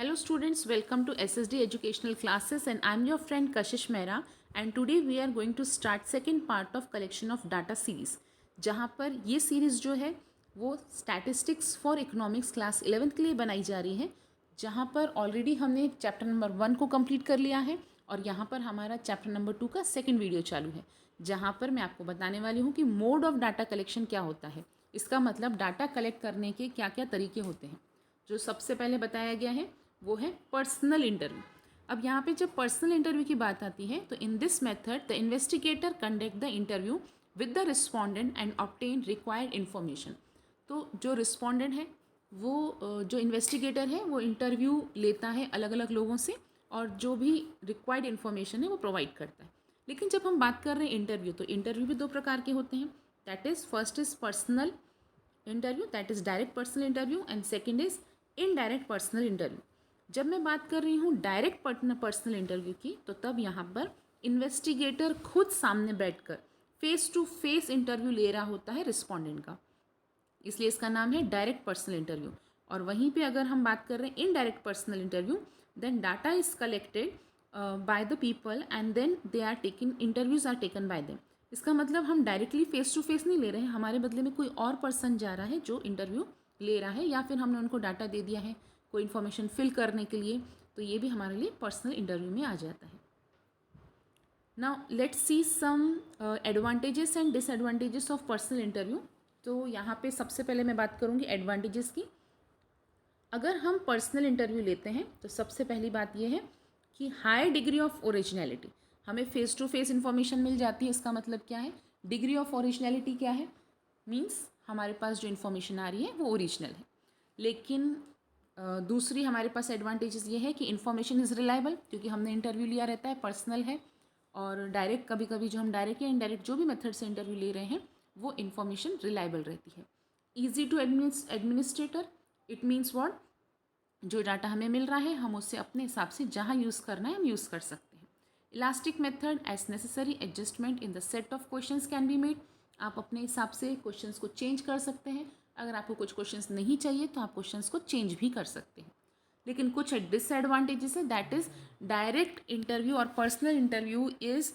Hello students, welcome to SSD Educational Classes and I'm your friend Kashish Mehra and today we are going to start second part of collection of data series जहाँ पर ये series जो है वो statistics for economics class 11th के लिए बनाई जा रही है जहाँ पर ऑलरेडी हमने चैप्टर नंबर 1 को कंप्लीट कर लिया है और यहाँ पर हमारा चैप्टर नंबर 2 का सेकंड वीडियो चालू है जहाँ पर मैं आपको बताने वाली हूँ कि मोड ऑफ डाटा कलेक्शन क्या होता है। इसका मतलब डाटा कलेक्ट करने के क्या क्या तरीके होते हैं। जो सबसे पहले बताया गया है वो है पर्सनल इंटरव्यू। अब यहाँ पे जब पर्सनल इंटरव्यू की बात आती है तो इन this method the investigator conduct the interview with the respondent and obtain required information. तो जो रिस्पोंडेंट है वो जो इन्वेस्टिगेटर है वो इंटरव्यू लेता है अलग अलग लोगों से और जो भी रिक्वायर्ड इन्फॉर्मेशन है वो प्रोवाइड करता है। लेकिन जब हम बात कर रहे हैं इंटरव्यू तो इंटरव्यू भी दो प्रकार के होते हैं। That is first is personal interview, that is direct personal interview and second is indirect personal interview. जब मैं बात कर रही हूँ डायरेक्ट पर्सनल इंटरव्यू की तो तब यहाँ पर इन्वेस्टिगेटर खुद सामने बैठकर फेस टू फेस इंटरव्यू ले रहा होता है रिस्पोंडेंट का, इसलिए इसका नाम है डायरेक्ट पर्सनल इंटरव्यू। और वहीं पे अगर हम बात कर रहे हैं indirect personal interview then data is collected by the people and then they are taking interviews are taken by them. इसका मतलब हम डायरेक्टली फेस टू फेस नहीं ले रहे हैं, हमारे बदले में कोई और पर्सन जा रहा है जो इंटरव्यू ले रहा है या फिर हमने उनको डाटा दे दिया है कोई इन्फॉर्मेशन फिल करने के लिए, तो ये भी हमारे लिए पर्सनल इंटरव्यू में आ जाता है। Now let's see some advantages and disadvantages of personal interview. तो यहाँ पे सबसे पहले मैं बात करूँगी एडवांटेजेस की। अगर हम पर्सनल इंटरव्यू लेते हैं तो सबसे पहली बात यह है कि हाई डिग्री ऑफ ओरिजिनलिटी, हमें फेस टू फेस इंफॉर्मेशन मिल जाती है। इसका मतलब क्या है, डिग्री ऑफ ओरिजिनलिटी क्या है, मीन्स हमारे पास जो इन्फॉर्मेशन आ रही है वो ओरिजिनल है। लेकिन दूसरी हमारे पास एडवांटेजेस ये है कि इन्फॉर्मेशन इज़ रिलायबल, क्योंकि हमने इंटरव्यू लिया रहता है, पर्सनल है। और डायरेक्ट कभी कभी जो हम डायरेक्ट या इनडायरेक्ट जो भी मेथड से इंटरव्यू ले रहे हैं वो इन्फॉर्मेशन रिलायबल रहती है। Easy to administrator, it means what, जो डाटा हमें मिल रहा है हम उससे अपने हिसाब से जहाँ यूज़ करना है हम यूज़ कर सकते हैं। Elastic method, as necessary adjustment in the set of questions can be made, आप अपने हिसाब से क्वेश्चंस को चेंज कर सकते हैं। अगर आपको कुछ क्वेश्चंस नहीं चाहिए तो आप क्वेश्चंस को चेंज भी कर सकते हैं। लेकिन कुछ डिसएडवांटेजेस है, दैट इज़ डायरेक्ट इंटरव्यू और personal interview is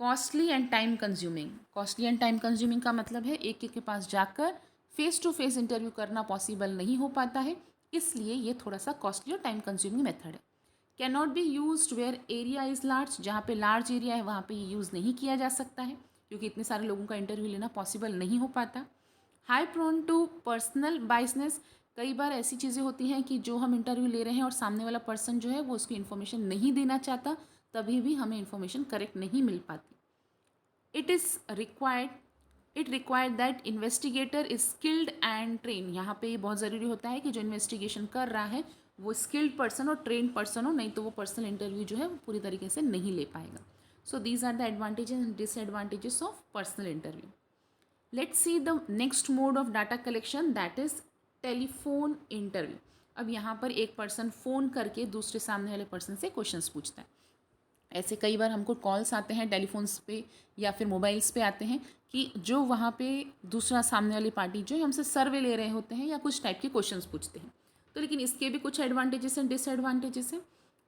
costly and time consuming. Costly and time consuming का मतलब है एक एक के पास जाकर फेस टू फेस इंटरव्यू करना पॉसिबल नहीं हो पाता है, इसलिए ये थोड़ा सा कॉस्टली और टाइम कंज्यूमिंग मेथड है। Can not be use where area is large, जहाँ पे लार्ज एरिया है वहाँ पे ये यूज़ नहीं किया जा सकता है क्योंकि इतने सारे लोगों का इंटरव्यू लेना पॉसिबल नहीं हो पाता। High prone to personal biasness, कई बार ऐसी चीज़ें होती हैं कि जो हम इंटरव्यू ले रहे हैं और सामने वाला पर्सन जो है वो उसकी इन्फॉर्मेशन नहीं देना चाहता, तभी भी हमें इन्फॉर्मेशन करेक्ट नहीं मिल पाती। It is required, it required that investigator is skilled and train, यहाँ पे ये बहुत ज़रूरी होता है कि जो इन्वेस्टिगेशन कर रहा है वो स्किल्ड पर्सन और ट्रेन पर्सन हो, नहीं तो वो पर्सनल इंटरव्यू जो है वो पूरी तरीके से नहीं ले पाएगा। So these are the advantages and disadvantages of personal interview. Let's see the next mode of data collection, that is telephone interview. अब यहाँ पर एक पर्सन फ़ोन करके दूसरे सामने वाले पर्सन से क्वेश्चंस पूछता है। ऐसे कई बार हमको कॉल्स आते हैं टेलीफोन्स पे या फिर मोबाइल्स पे आते हैं कि जो वहाँ पे दूसरा सामने वाली पार्टी जो है हमसे सर्वे ले रहे होते हैं या कुछ टाइप के क्वेश्चंस पूछते हैं। तो लेकिन इसके भी कुछ एडवांटेजेस एंड डिसएडवांटेजेस हैं।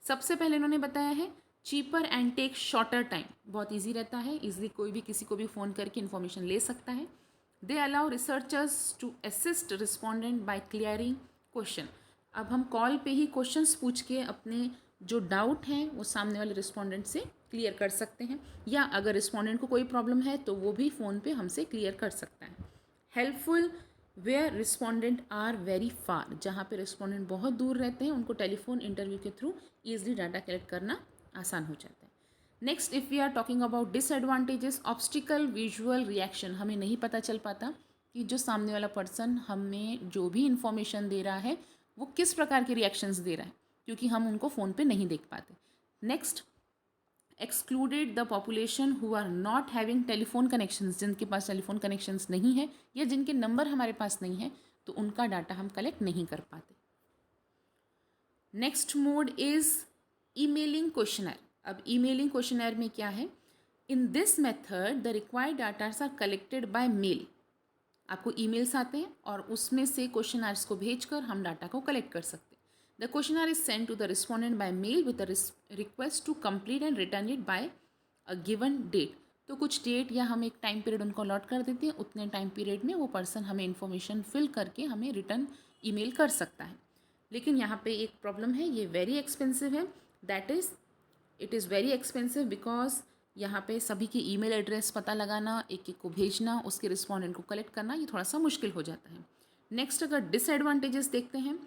सबसे पहले इन्होंने बताया है cheaper and take shorter time, बहुत ईजी रहता है, ईजिली कोई भी किसी को भी फ़ोन करके इन्फॉर्मेशन ले सकता है। They allow researchers to assist respondent by clearing question, अब हम कॉल पे ही क्वेश्चंस पूछ के अपने जो डाउट हैं वो सामने वाले रिस्पोंडेंट से क्लियर कर सकते हैं, या अगर रिस्पोंडेंट को कोई प्रॉब्लम है तो वो भी फ़ोन पे हमसे क्लियर कर सकता है। Helpful where respondent are very far, जहाँ पे रिस्पोंडेंट बहुत दूर रहते हैं उनको टेलीफोन इंटरव्यू के थ्रू ईजिली डाटा कलेक्ट करना आसान हो जाता है। Next, if we are talking about disadvantages, obstacle visual reaction, हमें नहीं पता चल पाता कि जो सामने वाला पर्सन हमें जो भी इंफॉर्मेशन दे रहा है वो किस प्रकार के रिएक्शंस दे रहा है, क्योंकि हम उनको फ़ोन पे नहीं देख पाते। Next, excluded the population who are not having telephone connections, जिनके पास टेलीफोन कनेक्शंस नहीं है या जिनके नंबर हमारे पास नहीं है तो उनका डाटा हम कलेक्ट नहीं कर पाते। Next mode is emailing questionnaire. अब ईमेलिंग क्वेश्चनर में क्या है, in this method the required datas are collected by mail, आपको ईमेल्स आते हैं और उसमें से क्वेश्चन आंसर्स को भेजकर हम डाटा को कलेक्ट कर सकते हैं। The questionnaire is send to the respondent by mail with request to complete and return it by a given date. तो कुछ डेट या हम एक टाइम पीरियड उनको अलॉट कर देते हैं, उतने टाइम पीरियड में वो पर्सन हमें इन्फॉर्मेशन फिल करके हमें रिटर्न ईमेल कर सकता है। लेकिन यहाँ पे एक प्रॉब्लम है, ये वेरी एक्सपेंसिव है। That is it is very expensive because यहाँ पे सभी की ईमेल एड्रेस पता लगाना, एक एक को भेजना, उसके रिस्पॉन्डेंट को कलेक्ट करना, ये थोड़ा सा मुश्किल हो जाता है। नेक्स्ट अगर डिसएडवांटेजेस देखते हैं,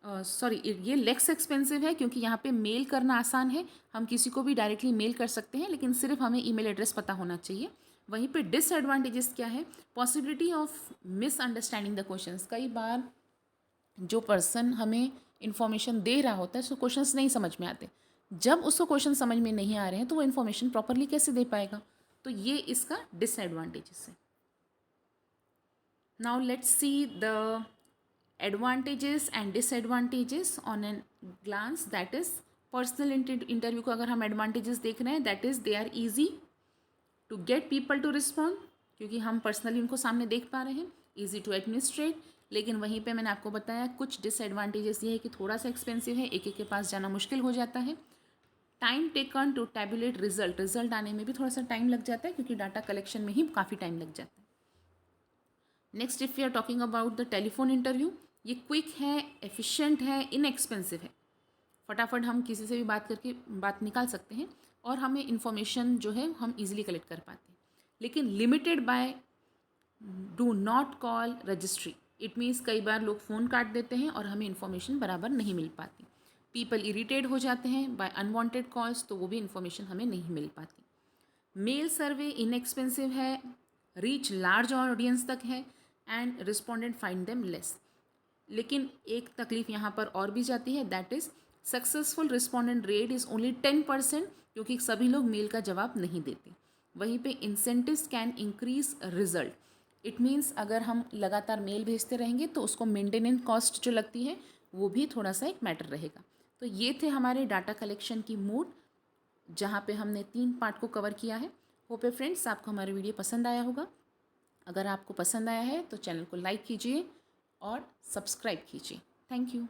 सॉरी ये लेस एक्सपेंसिव है क्योंकि यहाँ पे मेल करना आसान है, हम किसी को भी डायरेक्टली मेल कर सकते हैं, लेकिन सिर्फ हमें ईमेल एड्रेस पता होना चाहिए। वहीं पे डिसएडवांटेजेस क्या है, possibility of misunderstanding the questions. कई बार जो पर्सन हमें इन्फॉर्मेशन दे रहा होता है उसको क्वेश्चंस नहीं समझ में आते, जब उसको क्वेश्चन समझ में नहीं आ रहे हैं तो वो इन्फॉर्मेशन प्रॉपरली कैसे दे पाएगा, तो ये इसका डिसएडवांटेजेस है। Now let's see the advantages and disadvantages on an glance. That is personal interview को अगर हम एडवांटेजेस देख रहे हैं, that is they are easy to get people to respond, क्योंकि हम पर्सनली उनको सामने देख पा रहे हैं, ईजी टू एडमिनिस्ट्रेट। लेकिन वहीं पे मैंने आपको बताया कुछ डिसएडवांटेजेस ये है कि थोड़ा सा एक्सपेंसिव है, एक एक के पास जाना मुश्किल हो जाता है। Time taken to tabulate result आने में भी थोड़ा सा टाइम लग जाता है क्योंकि डाटा कलेक्शन में ही काफ़ी टाइम लग जाता है। Next if you are talking about the telephone interview, ये क्विक है, एफिशिएंट है, इनएक्सपेंसिव है, फटाफट हम किसी से भी बात करके बात निकाल सकते हैं और हमें इन्फॉर्मेशन जो है हम इजीली कलेक्ट कर पाते हैं। लेकिन limited by do not call registry, it means कई बार लोग फ़ोन काट देते हैं और हमें इन्फॉर्मेशन बराबर नहीं मिल पाती। पीपल इरिटेट हो जाते हैं बाय अनवांटेड कॉल्स, तो वो भी इन्फॉर्मेशन हमें नहीं मिल पाती। मेल सर्वे इनएक्सपेंसिव है, रीच लार्ज ऑडियंस तक है and respondent find them less. लेकिन एक तकलीफ यहाँ पर और भी जाती है, that is successful respondent rate is only 10%, क्योंकि सभी लोग मेल का जवाब नहीं देते। वहीं पे incentives can increase result, it means अगर हम लगातार मेल भेजते रहेंगे तो उसको मेंटेनेंस कॉस्ट जो लगती है वो भी थोड़ा सा एक मैटर रहेगा। तो ये थे हमारे डाटा कलेक्शन की मोड, जहाँ पे हमने 3 पार्ट को कवर किया है। होप फ्रेंड्स आपको हमारी वीडियो पसंद आया होगा। अगर आपको पसंद आया है तो चैनल को लाइक कीजिए और सब्सक्राइब कीजिए। Thank you.